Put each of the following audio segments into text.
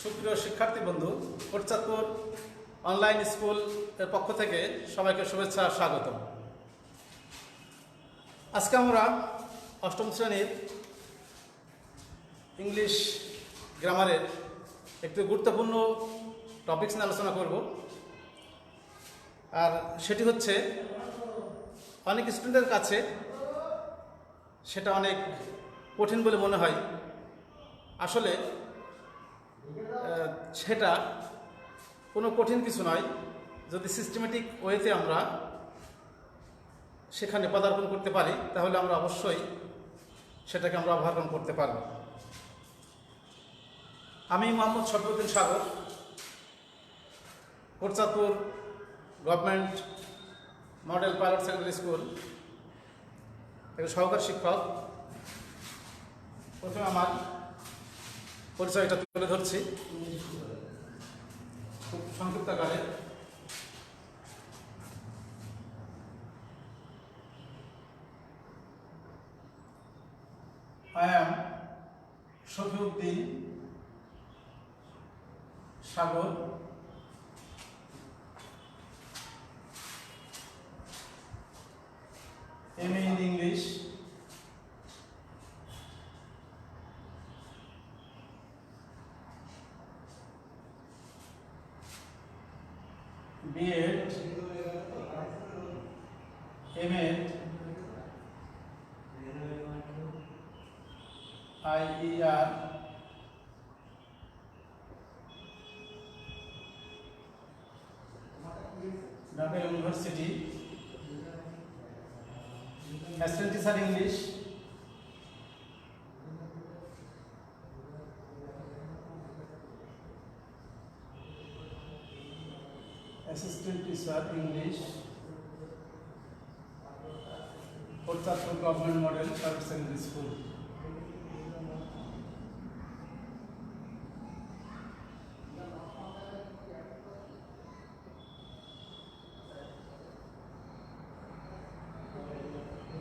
সুপ্রিয় শিক্ষার্থী বন্ধু, কোটচাঁদপুর অনলাইন স্কুল এর পক্ষ থেকে সবাইকে শুভেচ্ছা স্বাগত। আজকে আমরা অষ্টম শ্রেণীর ইংলিশ গ্রামারের একটি গুরুত্বপূর্ণ টপিকস নিয়ে আলোচনা করব। আর সেটি হচ্ছে অনেক স্টুডেন্টের কাছে সেটা অনেক কঠিন বলে মনে হয়। আসলে সেটা কোনো কঠিন কিছু নয়, যদি সিস্টেমেটিক ওয়েতে আমরা সেখানে পদার্পণ করতে পারি তাহলে আমরা অবশ্যই সেটাকে আমরা অবধারণ করতে পারব। আমি Mohammad Shafiuddin Sagar, Kotchandpur government model pilot secondary school একজন সহকারী শিক্ষক। প্রথমে আমার পরিচয়টা তুলে ধরছি খুব সংক্ষিপ্ত আকারে। I am Shafiuddin Sagar, MA in English, B.Ed, M.Ed, IER, Dhaka University, Assistant Teacher English, Assistant Teacher English, Kottapur Government Model Private Secondary School.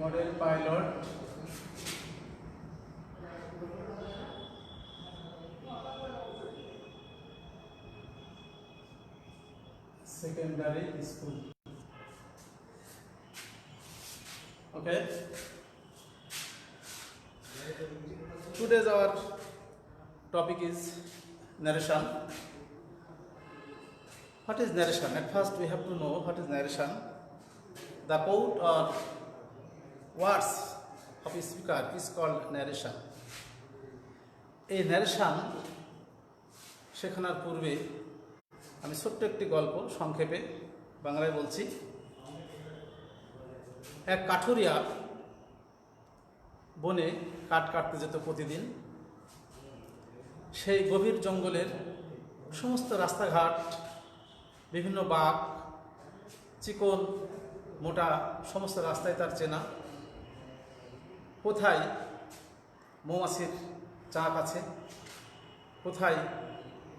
Model Pilot, Secondary School. Okay. Today's our topic is narration. What is narration? At first we have to know what is narration. The quote or words of a speaker is called narration. এই narration শেখানোর পূর্বে আমি ছোট্ট একটি গল্প সংক্ষেপে বাংলায় বলছি। এক কাঠুরিয়া বনে কাঠ কাটতে যেত প্রতিদিন। সেই গভীর জঙ্গলের সমস্ত রাস্তাঘাট, বিভিন্ন বাঁক, চিকন মোটা সমস্ত রাস্তায় তার চেনা। কোথায় মৌমাছির চাক আছে, কোথায়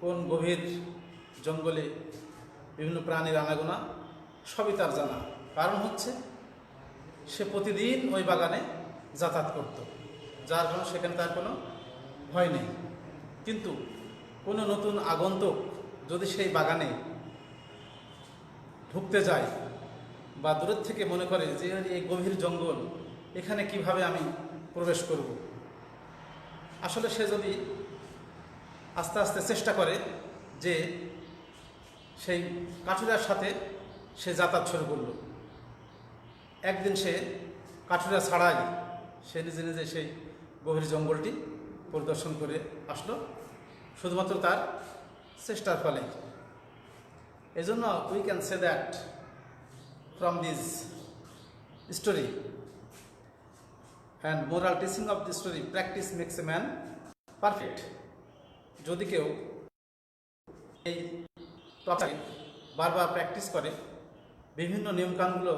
কোন গভীর জঙ্গলে বিভিন্ন প্রাণীর আনাগোনা, সবই তার জানা। কারণ হচ্ছে সে প্রতিদিন ওই বাগানে যাতায়াত করত, যার কারণে সেখানে তার কোনো ভয় নেই। কিন্তু কোনো নতুন আগন্তুক যদি সেই বাগানে ঢুকতে যায় বা দূরের থেকে মনে করে যে এই গভীর জঙ্গল, এখানে কিভাবে আমি প্রবেশ করব, আসলে সে যদি আস্তে আস্তে চেষ্টা করে যে সেই কাঠুরিয়ার সাথে সে যাতায়াত শুরু করল। একদিন সে কাঠুরিয়া ছাড়াই সে নিজে নিজে সেই গভীর জঙ্গলটি পরিদর্শন করে আসলো, শুধুমাত্র তার চেষ্টার ফলে। এই জন্য we can say that from this story and moral teaching of this story, practice makes a man perfect. যদি কেউ এই টপিক বারবার প্র্যাকটিস করে, বিভিন্ন নিয়মকানুনগুলো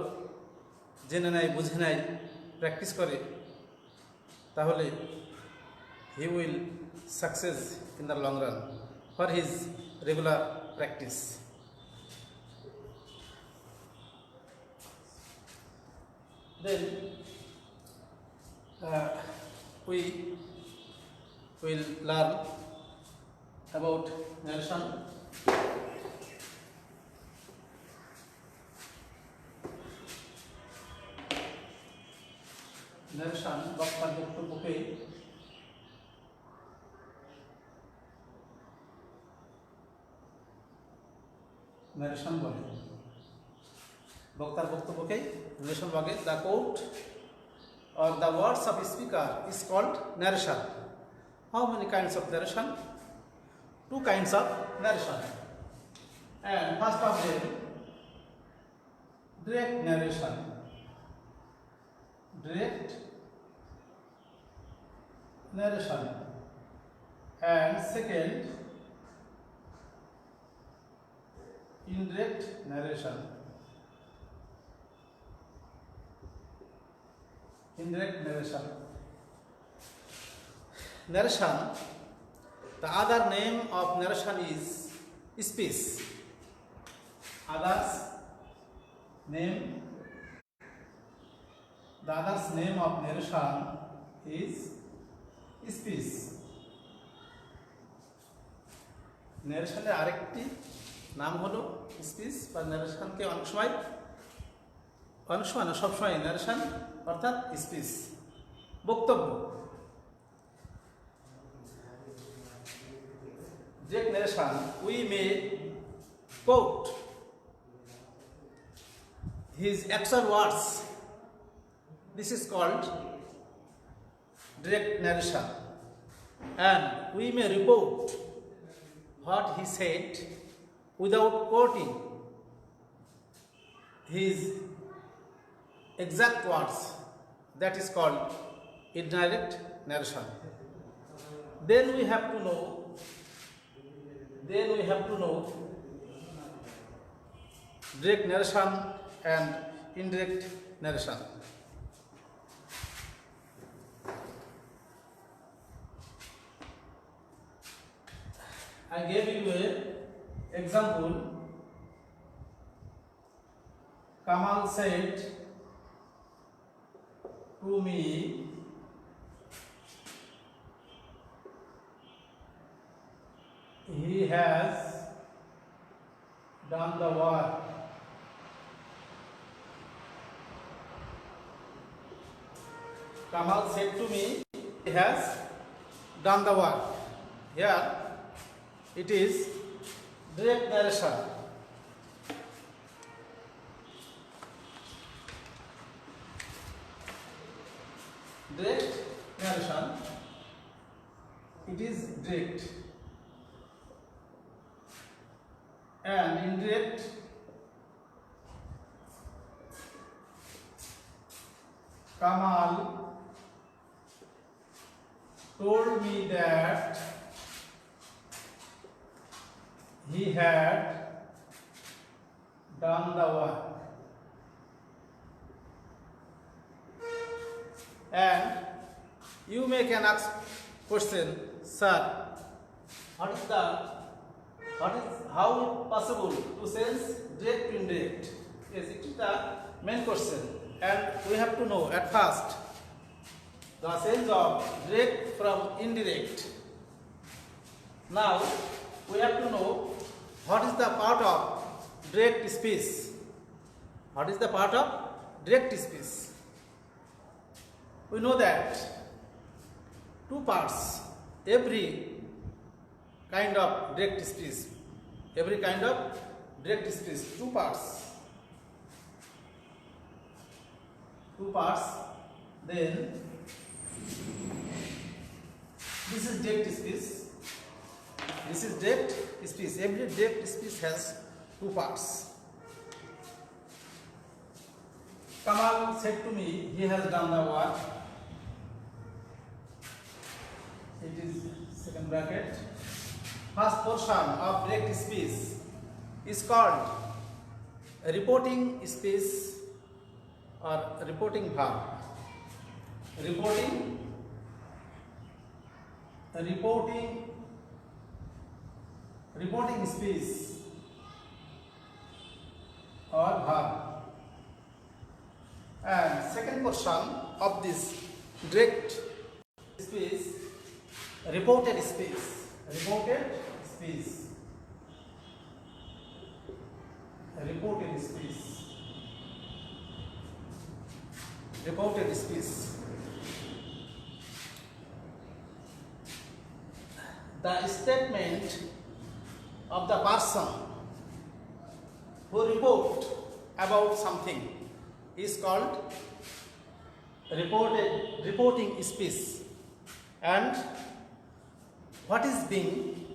জেনে নেয়, বুঝে নেয়, প্র্যাকটিস করে, তাহলে he will success in the long run for his regular practice. Then we will learn about narration. Narration বক্তার বক্তব্যকে narration বলে। বক্তার বক্তব্যকে narration বলে। The quote or the words of speaker is called narration. How many kinds of narration? Two kinds of narration. And first of them, direct narration. Direct narration. And second, indirect narration. Indirect narration. Narration, the other name of narration is speech. Others name, the other's name of narration is speech. Narration আরেকটি নাম হলো speech বা ন্যারেশনকে অনেক সময় না সবসময় narration অর্থাৎ speech বক্তব্য। Direct narration, we may quote his actual words. This is called direct narration. And we may report what he said without quoting his exact words. That is called indirect narration. Then we have to know direct narration and indirect narration. I gave you an example. Kamal said to me, he has done the work. Kamal said to me, he has done the work. Here it is direct narration. Direct narration, it is direct. And indirect, Kamal told me that he had done the work. And you may can ask question, sir, how it possible to sense direct to indirect? Yes, it is the main question, and we have to know at first the sense of direct from indirect. Now we have to know what is the part of direct speech. What is the part of direct speech? We know that two parts, every kind of direct speech, two parts, then this is direct speech, every direct speech has two parts. Kamal said to me, he has done the work. It is second bracket. First portion of direct speech is called reporting speech or reporting verb. Reporting speech or verb. And second portion of this direct speech, reported speech. speech. Reported speech. Reported speech. The statement of the person who report about something is called reporting speech. And what is being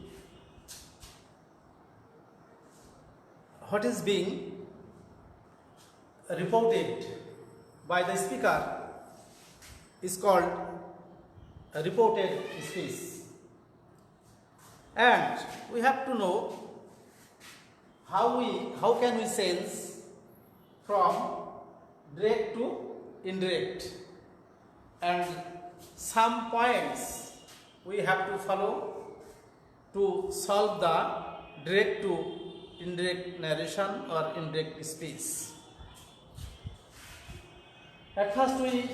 reported by the speaker is called a reported speech. And we have to know how can we change from direct to indirect, and some points we have to follow to solve the direct to indirect narration or indirect speech. At first we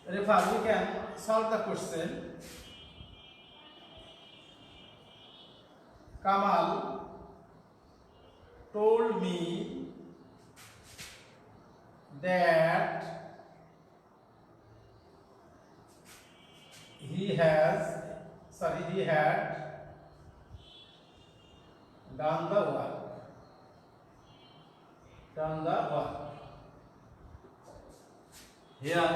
we can solve the question. Kamal told me that he had done the work. Here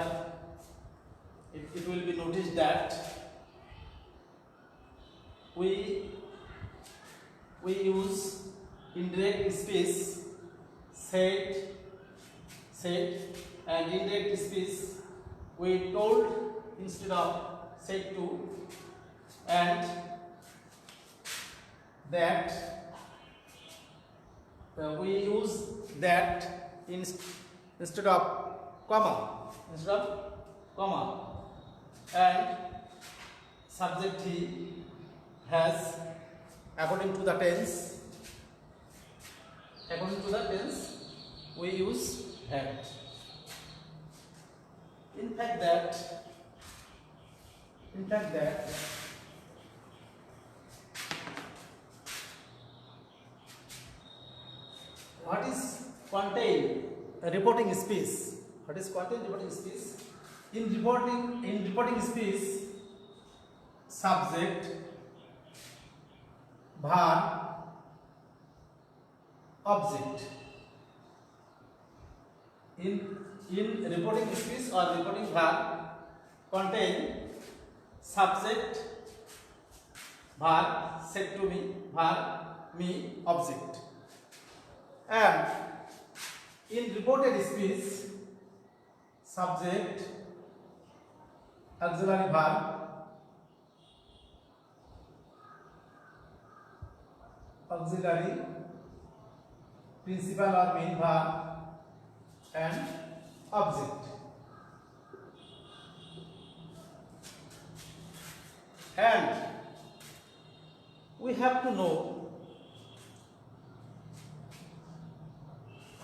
it will be noticed that we use indirect speech, said, and indirect speech we told instead of said to, and that we use that instead of comma, and subject he has according to the tense we use had. In fact that what is contained reporting speech? What is contained reporting speech? In reporting speech, subject, verb, object. In reporting speech or reporting verb contain subject, verb, said to me, verb, me, object. And in reported speech, subject, auxiliary verb, auxiliary, principal or main verb, and object. And we have to know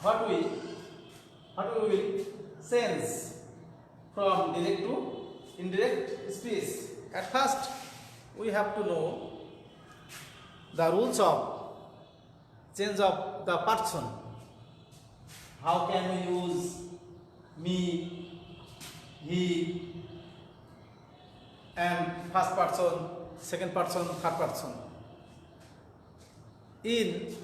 what we will change from direct to indirect speech. At first, we have to know the rules of change of the person. How can we use me, he, and first person, second person, third person? In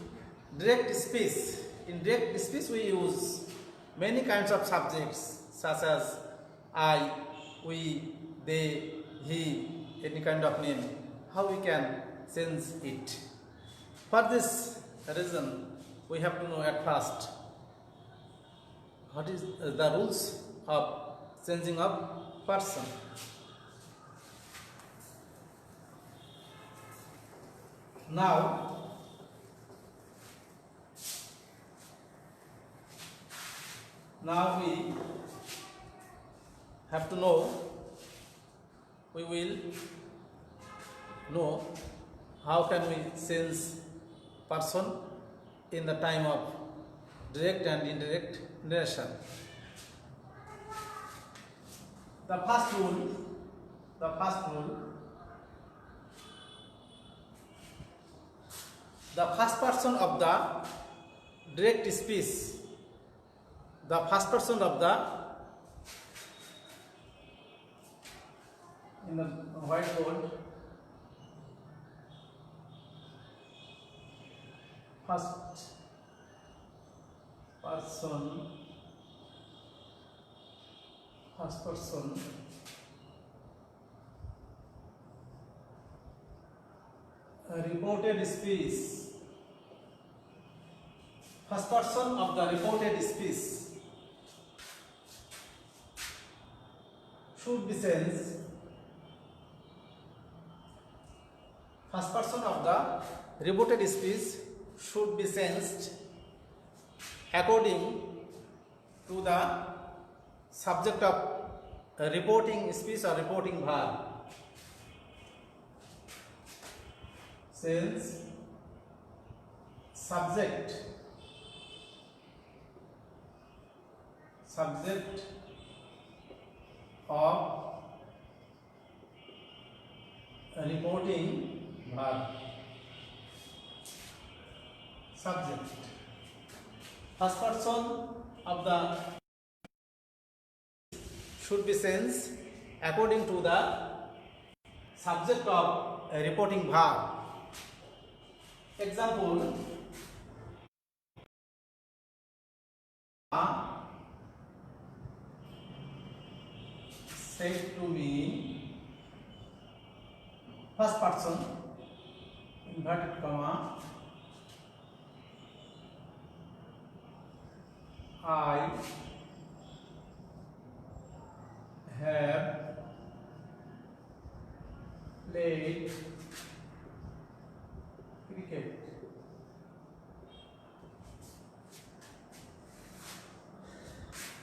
direct speech we use many kinds of subjects such as I, we, they, he, any kind of name. How we can change it? For this reason, we have to know at first what is the rules of changing of person. Now we have to know, we will know how can we change person in the time of direct and indirect narration. The first rule The first rule. The first person of the direct speech. The first person of the in the whiteboard. First person reported speech. First person of the reported speech should be sensed. First person of the reported speech should be sensed according to the subject of reporting speech or reporting verb. Sense subject of reporting verb. Subject. First person of the should be sensed according to the subject of a reporting verb. Example: said to me. First person, inverted comma, I have played cricket.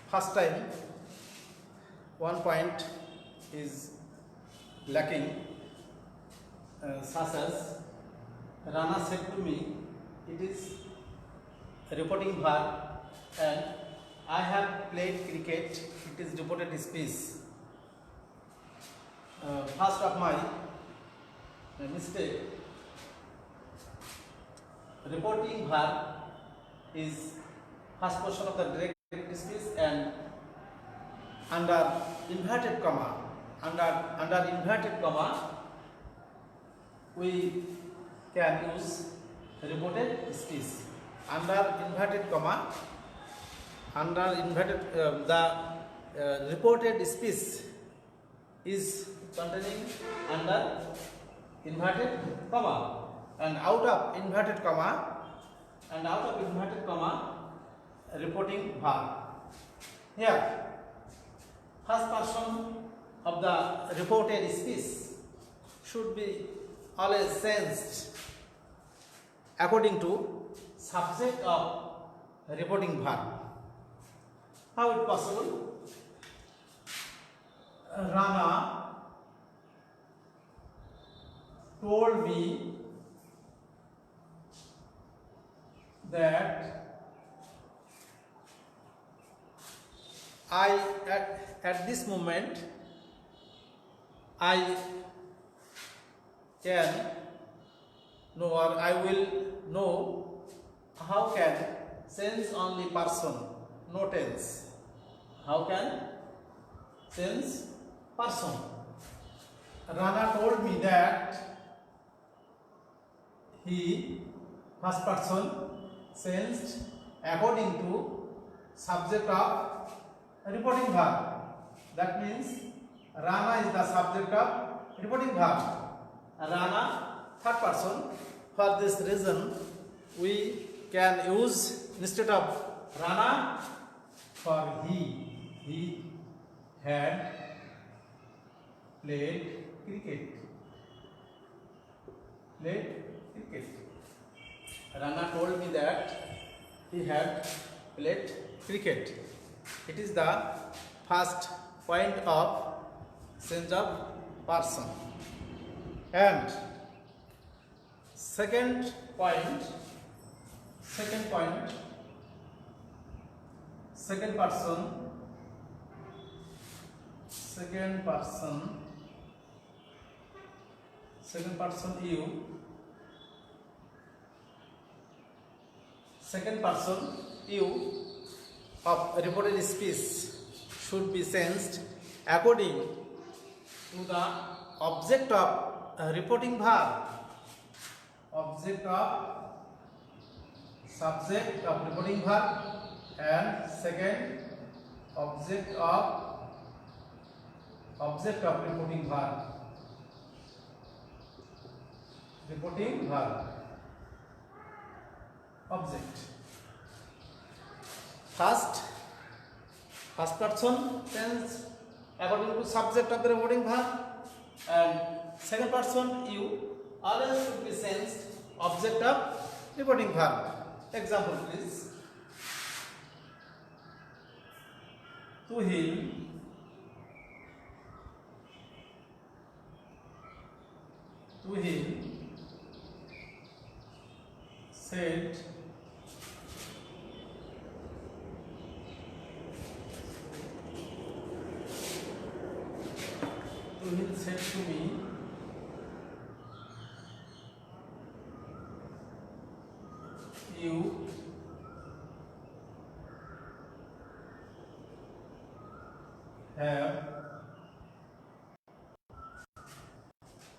First time, one point is lacking, such as Rana said to me. It is a reporting verb, and I have played cricket. It is reported speech. First of my mistake. Reporting verb is first portion of the direct speech, and under inverted comma, we can use reported speech. Under inverted comma, the reported speech is containing under inverted comma, and out of inverted comma, reporting verb. Here, first person of the reported speech should be always sensed according to subject of reporting verb. How it possible? Rana told me that at this moment I can know, or I will know. How can sense only person, no tense. How can sense person? Rana told me that he, first person, sensed according to subject of reporting verb. That means Rana is the subject of reporting verb. Rana, third person. For this reason, we can use instead of Rana for he. He had played cricket. Rana told me that he had played cricket. It is the first point of sense of person. And second point, second person second person you, second person you of reported speech should be sensed according to the object of reporting verb, object of subject of reporting verb, and second object of reporting verb, reporting verb, object. First person tense according to subject of the reporting verb, and second person you always should be sensed object of reporting verb. Example please. To him, said to me,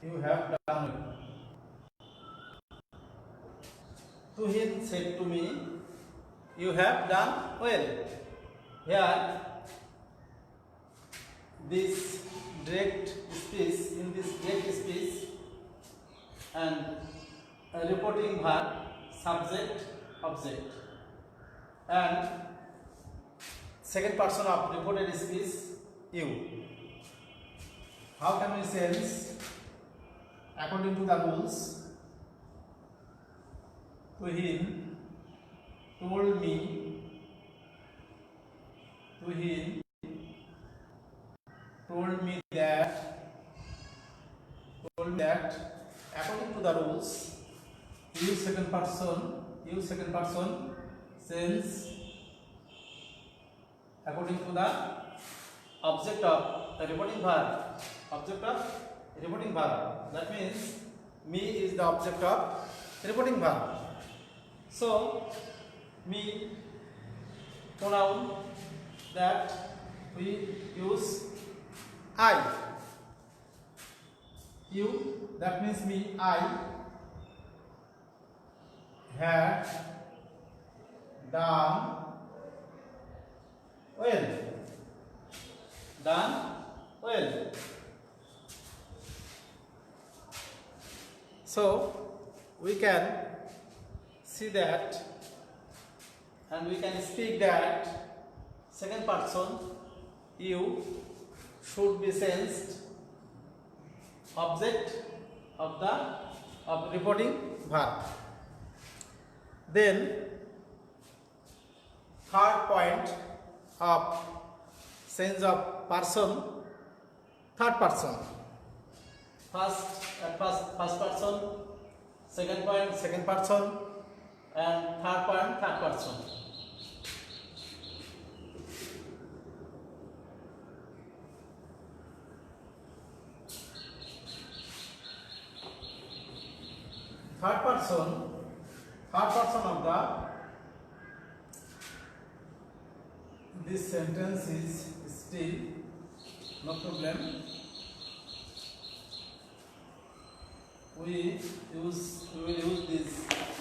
you have done well. To him said to me, you have done well. Here, this direct speech, in this direct speech, and a reporting verb, subject, object, and second person of reported speech, you. How can we sense? According to the rules, to him, told me, to him, told me that, according to the rules, use second person, sense according to the object of the reporting verb, that means me is the object of reporting verb. So me pronoun, that we use I. You, that means me, I had done well. So we can see that, and we can speak that second person you should be sensed object of reporting verb. Then third point of sense of person, third person. First person, second point second person, and third point third person. Third person of this sentence is still no problem. We will use this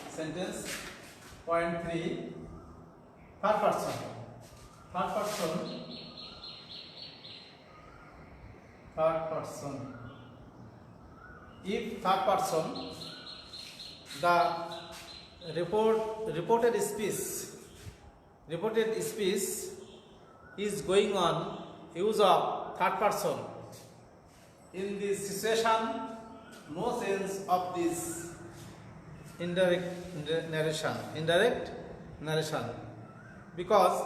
sentence. Point 3. Third person. If third person, the reported speech is going on use of third person. In this situation, no sense of this indirect narration, because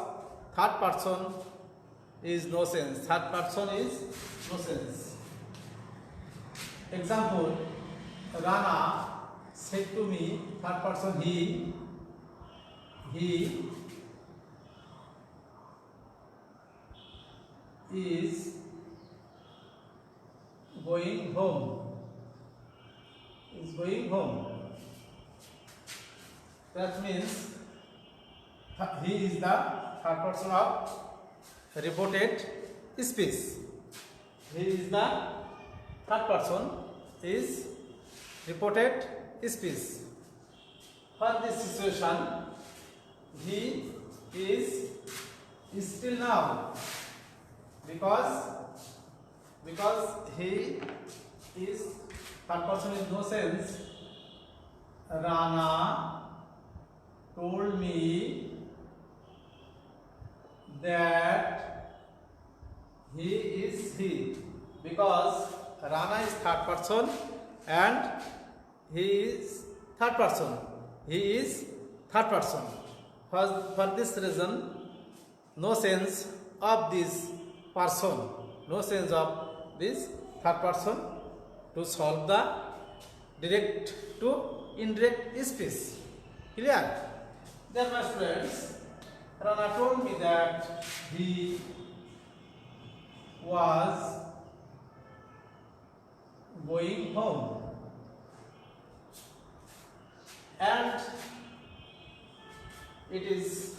third person is no sense. Example, Rana said to me, third person he is going home. going home. That means he is the third person of reported speech. He is the third person is reported speech. For this situation, he is still now because he is third person in no sense. Rana told me that he is he, because Rana is third person and he is third person. He is third person. For this reason, no sense of this person, no sense of this third person to solve the direct to indirect speech. Clear? Then my friends, Rana told me that he was going home, and it is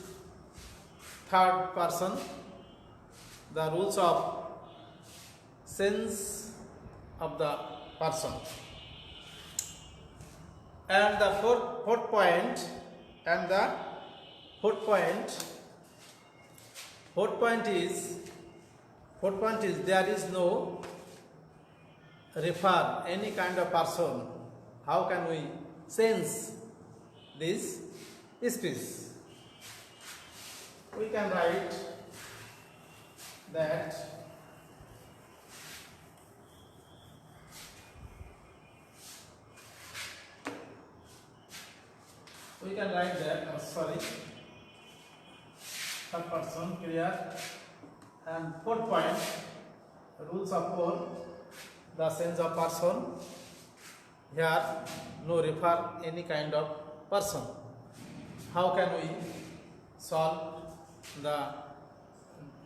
third person. The rules of sense of the person. And the fourth point is there is no refer any kind of person. How can we sense this speech? We can write that third person, clear. And fourth point, rules of four, the sense of person. Here no refer any kind of person. How can we solve the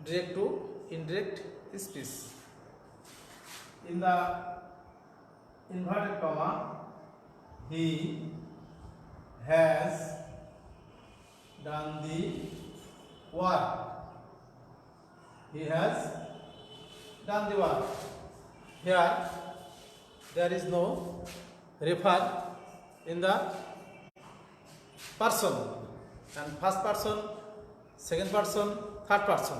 direct to indirect speech? In the inverted comma, he has done the work. He has done the work. Here there is no refer in the person, and first person, second person, third person.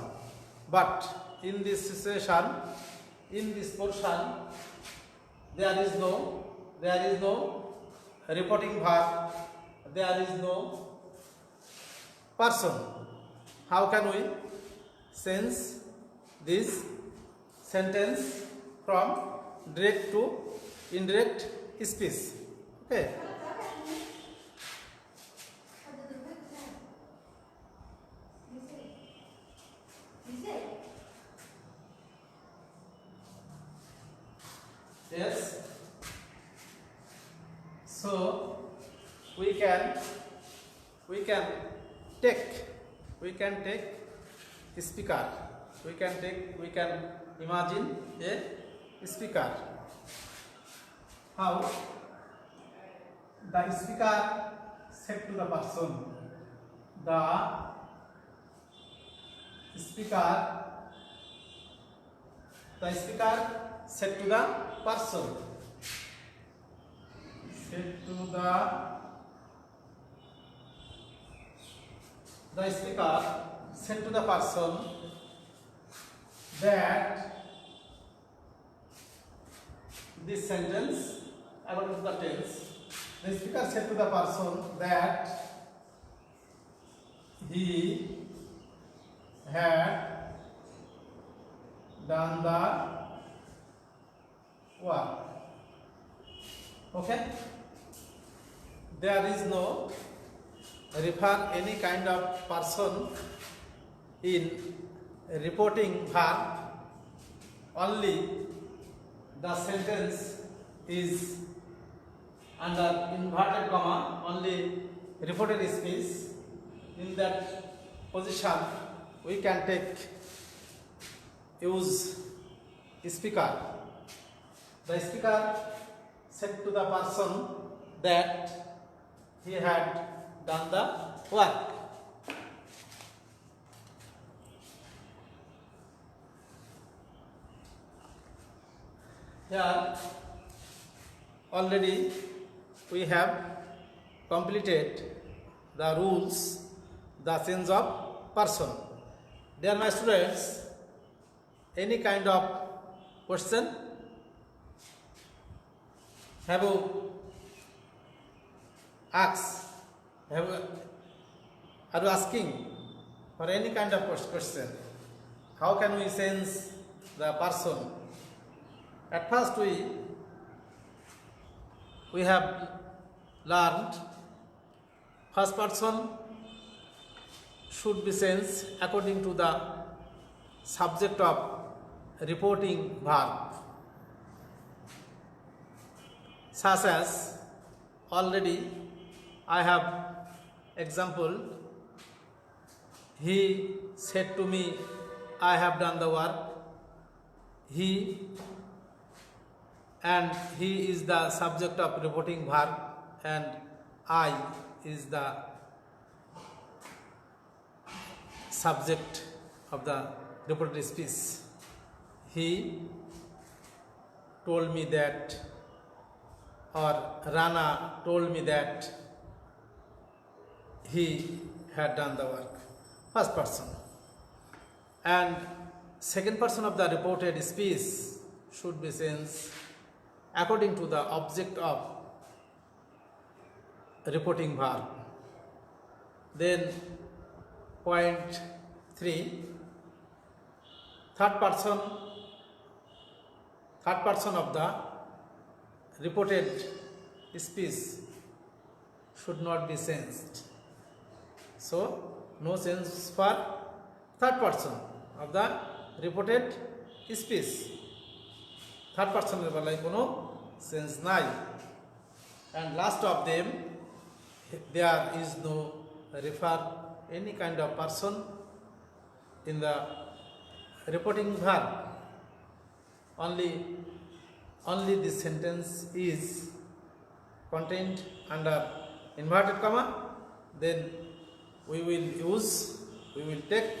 But in this situation, in this portion, there is no reporting verb, there is no person. How can we sense this sentence from direct to indirect speech? Okay. Yes. So we can take speaker. We can imagine a speaker. How? The speaker said to the person. The speaker said to the person. The speaker said to the person that this sentence, according to the tense, the speaker said to the person that he had done the work. Okay? There is no refer any kind of person in reporting verb. Only the sentence is under inverted comma, only reported speech. In that position, we can use speaker. The speaker said to the person that he had done the work. Here already we have completed the rules, the change of person. Dear my students, any kind of question? Have you asked? Are you asking for any kind of question? How can we sense the person? At first we have learned first person should be sensed according to the subject of reporting verb, such as already I have example. He said to me, I have done the work. He is the subject of reporting verb and I is the subject of the reported speech. He told me that, or Rana told me that he had done the work. First person. And second person of the reported speech should be sensed according to the object of reporting verb. Then point 3, third person of the reported speech should not be sensed. So no sense for third person of the reported speech. Third person er belay kono sense nai. And last of them, there is no refer any kind of person in the reporting verb. Only this sentence is contained under inverted comma. Then we will take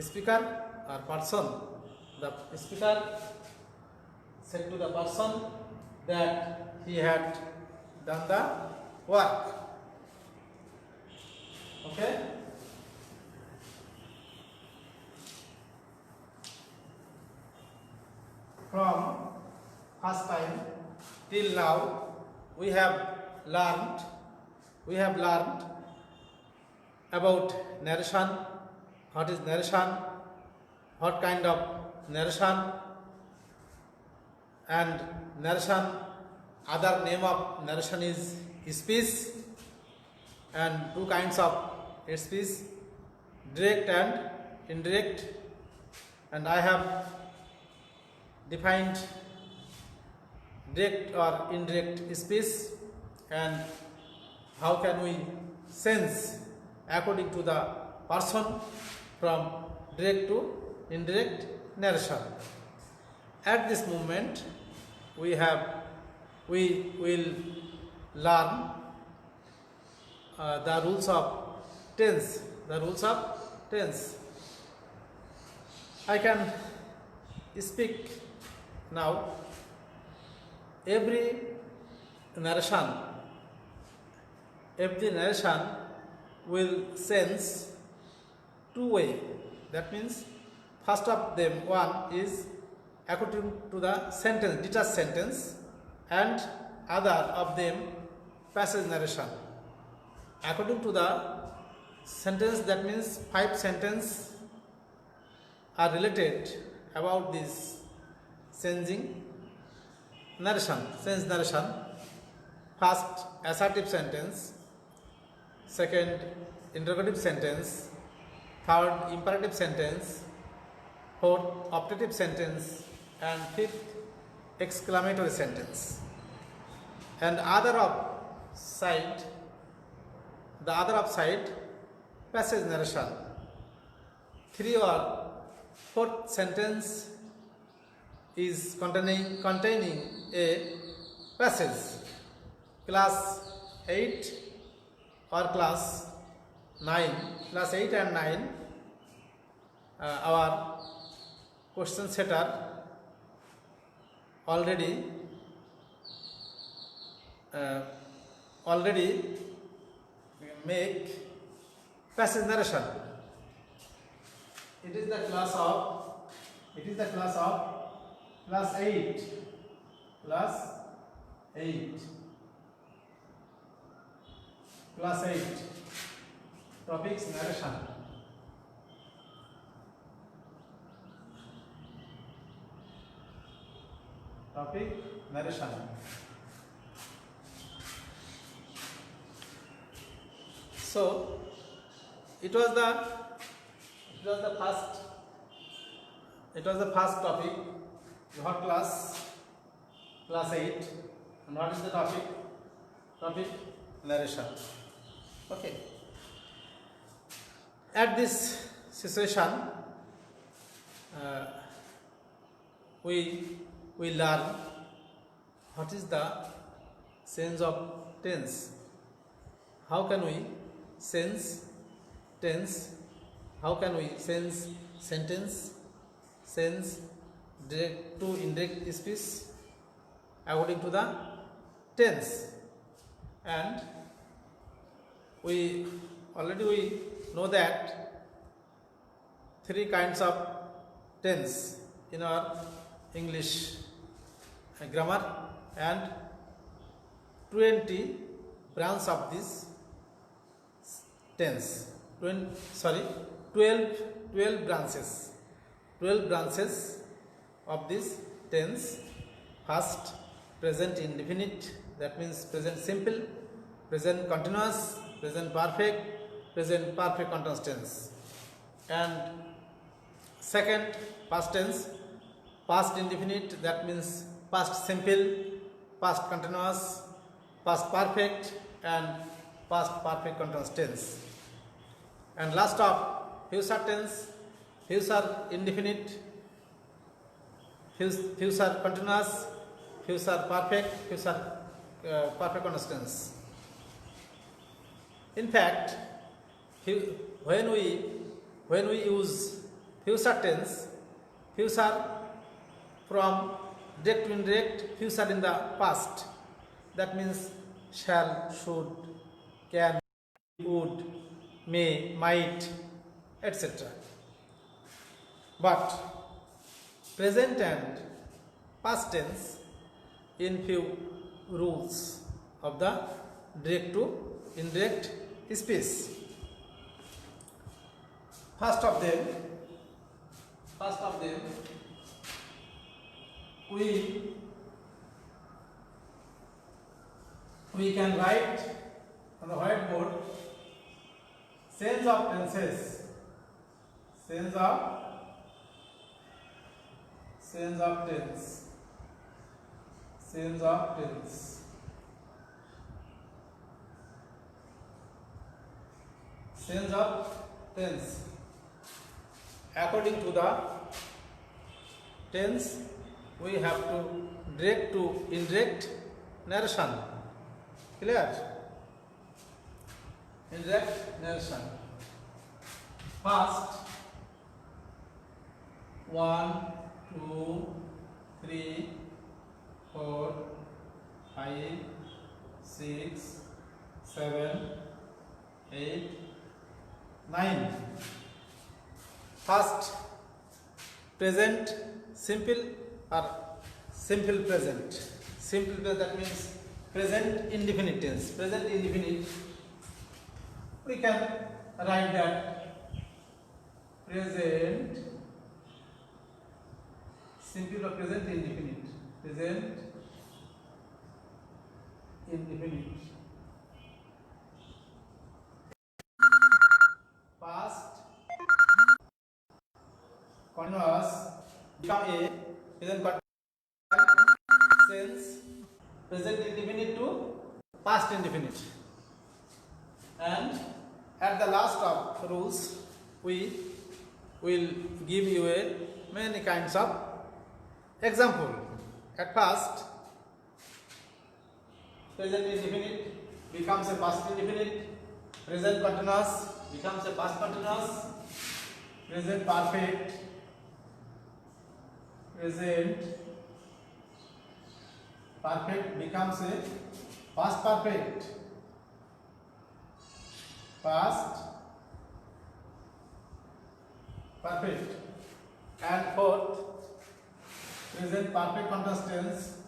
speaker or person. The speaker said to the person that he had done the work. Okay? From first time till now, we have learned about narration. What is narration? What kind of narration? And narration, other name of narration is speech, and two kinds of speech, direct and indirect. And I have defined direct or indirect speech and how can we sense according to the person from direct to indirect narration. At this moment we will learn the rules of tense. I can speak now. Every narration will sense two way. That means first of them, one is according to the sentence, detached sentence, and other of them passage narration. According to the sentence, that means 5 sentences are related about this sense narration. First, assertive sentence. Second, interrogative sentence. Third, imperative sentence. Fourth, optative sentence. And fifth, exclamatory sentence. And the other of side, passage narration. 3 or 4th sentence is containing a passage, class 8 or class 9, class 8 and 9, our question setter already make passage narration. It is the class of class 8, topics narration. Topic narration. So it was the first topic. What class 8, and what is the topic narration. Okay, at this situation we learn what is the sense of tense. How can we sense tense? How can we sense sentence, sense direct to indirect speech according to the tense? And we already know that 3 kinds of tense in our English grammar, and 20 branches of this tense. 12 branches of this tense. First, present indefinite, that means present simple, present continuous, present perfect continuous tense. And second, past tense, past indefinite, that means past simple, past continuous, past perfect, and past perfect continuous tense. And last of future tense, future indefinite, future continuous, future perfect, future perfect continuous tense. In fact, when we use future tense, future from direct to indirect, future in the past, that means shall, should, can, would, may, might, etc. But present and past tense in few rules of the direct to indirect speech. First of them, we can write on the whiteboard sense of tenses. Sense of tense. According to the tense, we have to direct to indirect narration. Clear? Indirect narration. First, 1, 2, 3, 4, 5, 6, 7, 8, 9. First, present simple or simple present. Simple present, that means present indefinite tense. Present indefinite, we can write that present simple or present indefinite. Present indefinite. Past continuous become a present continuous sense present indefinite to past indefinite. And at the last of rules, we will give you many kinds of example. At first, present indefinite becomes a past indefinite, present continuous becomes a past continuous, present perfect, present perfect becomes a past perfect, past perfect, and fourth, present perfect continuous tense,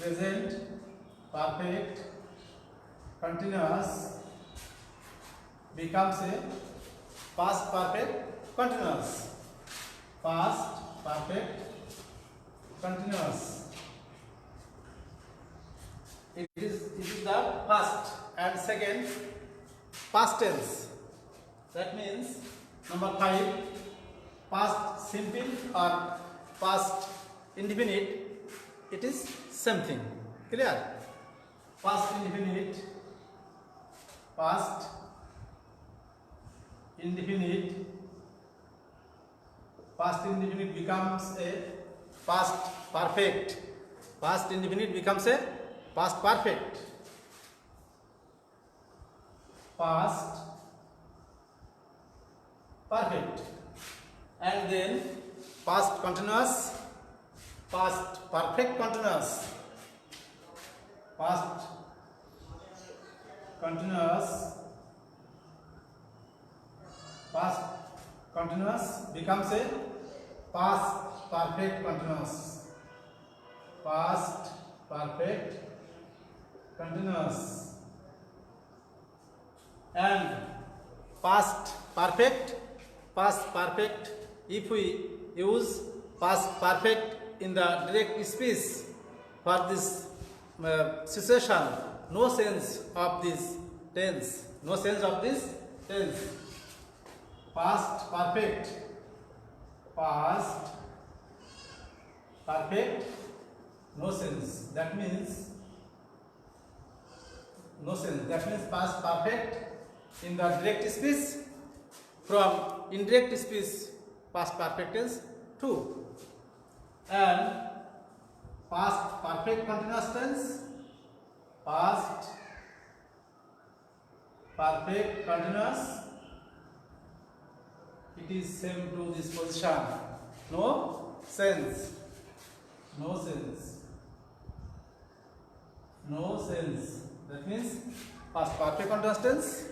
present perfect continuous becomes a past perfect continuous, past perfect continuous. It is the first, and second, past tense. That means number 5, past simple or past indefinite, it is same thing. Clear? Past indefinite, past indefinite, past indefinite becomes a past perfect, past indefinite becomes a past perfect, past perfect, and then past continuous, past perfect continuous, past continuous, past continuous becomes a past perfect continuous, past perfect continuous, and past perfect, if we use past perfect in the direct speech for this situation, no sense of this tense, no sense of this tense. Past perfect, past perfect, no sense, that means no sense, that means past perfect in the direct speech. From indirect speech, past perfect tense 2, and past perfect continuous tense, past perfect continuous, it is same to this position, no sense, no sense, no sense. That means past perfect continuous tense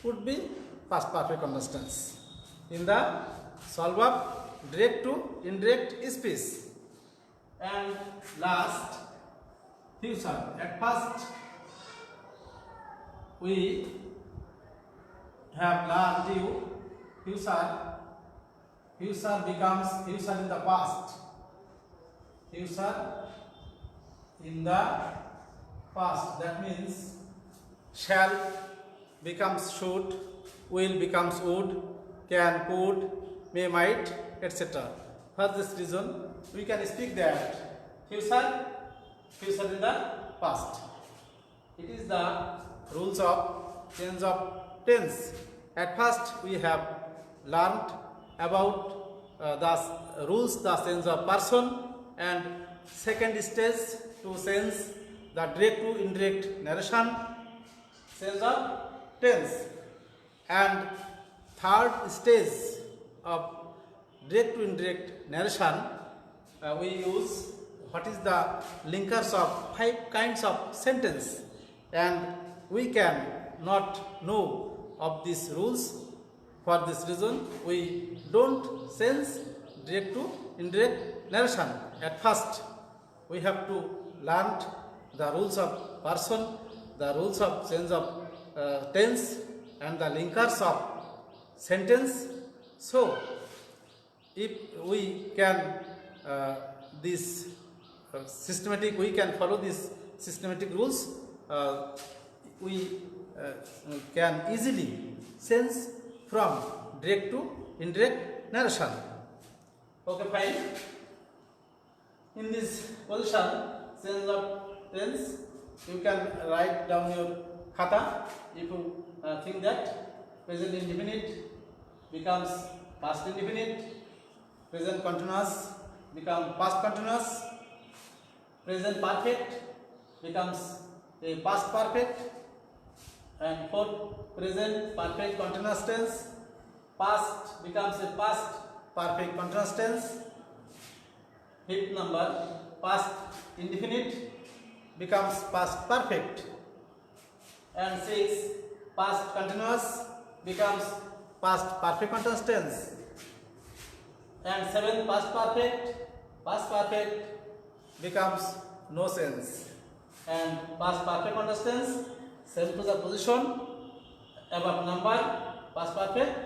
would be past perfect continuous tense in the solve of direct to indirect speech. And last, future. At first we have learned future becomes future in the past, future in the past, that means shall becomes should, will becomes would, can, could, may, might, etc. For this reason we can speak that future in the past. It is the rules of change of tense. At first we have learned about the rules, the sense of person, and second stage to sense the direct to indirect narration, sense of tense, and third stage of direct to indirect narration, we use what is the linkers of 5 kinds of sentence, and we can not know of these rules. For this reason we don't sense direct to indirect narration. At first we have to learn the rules of person, the rules of change of tense, and the linkers of sentence. So if we can this systematic, we can follow these systematic rules, we can easily sense from direct to indirect narration. Okay, fine. In this position, sense of tense, you can write down your khata. If you think that present indefinite becomes past indefinite, present continuous becomes past continuous, present perfect becomes a past perfect, and fourth, present perfect continuous tense. Past becomes a past perfect continuous tense. Fifth number, past indefinite becomes past perfect. And six, past continuous becomes past perfect continuous tense. And seven, past perfect becomes no sense. And past perfect continuous tense, same to the position above number, past perfect,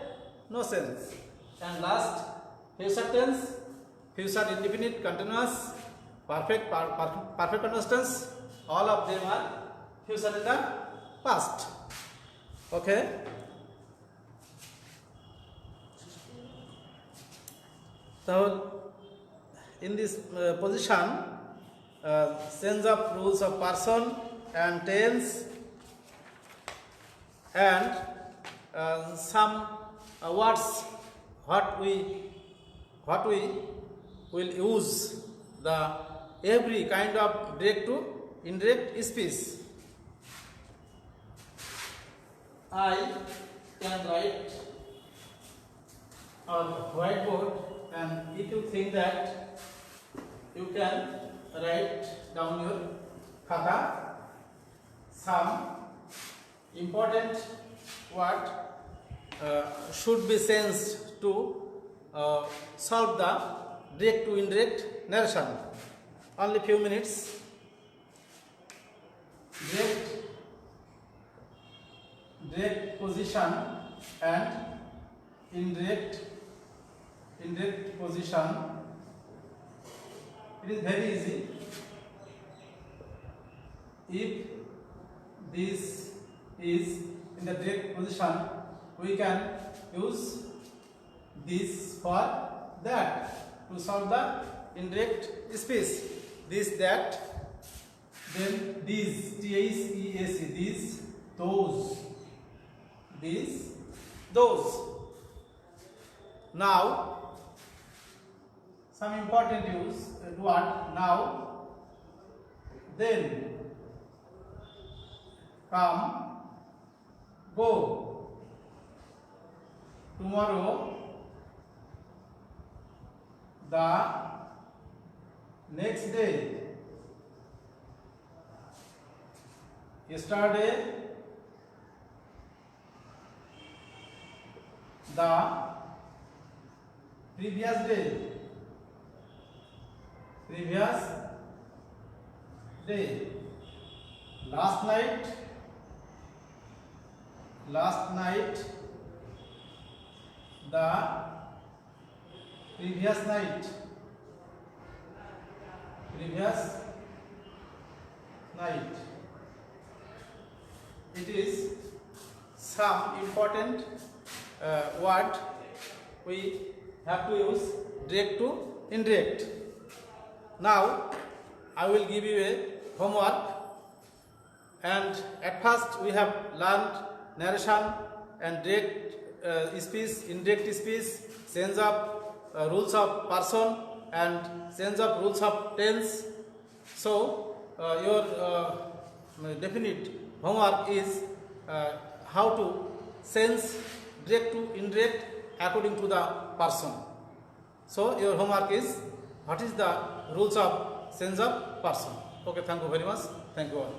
no sense. And last, future tense, future indefinite continuous, perfect continuous tense, all of them are future in the past. Okay. So in this position, change of rules of person and tense, and some words what we will use the every kind of direct to indirect speech. I can write on whiteboard, and if you think that you can write down your khata some important word should be changed to solve the direct to indirect narration. Only few minutes. Direct position and indirect position. It is very easy. If this is in the direct position, we can use this for that to solve the indirect speech. This, that, then these, THEAC, these, those, these, those. Now, some important use word now, then, come, go, tomorrow, the next day, yesterday, the previous day, last night, the previous night, it is some important word we have to use direct to indirect. Now I will give you a homework, and at first we have learned narration and direct speech, indirect speech, change of rules of person and change of rules of tense. So your definite homework is how to change direct to indirect according to the person. So your homework is what is the rules of change of person. Okay, thank you very much. Thank you all.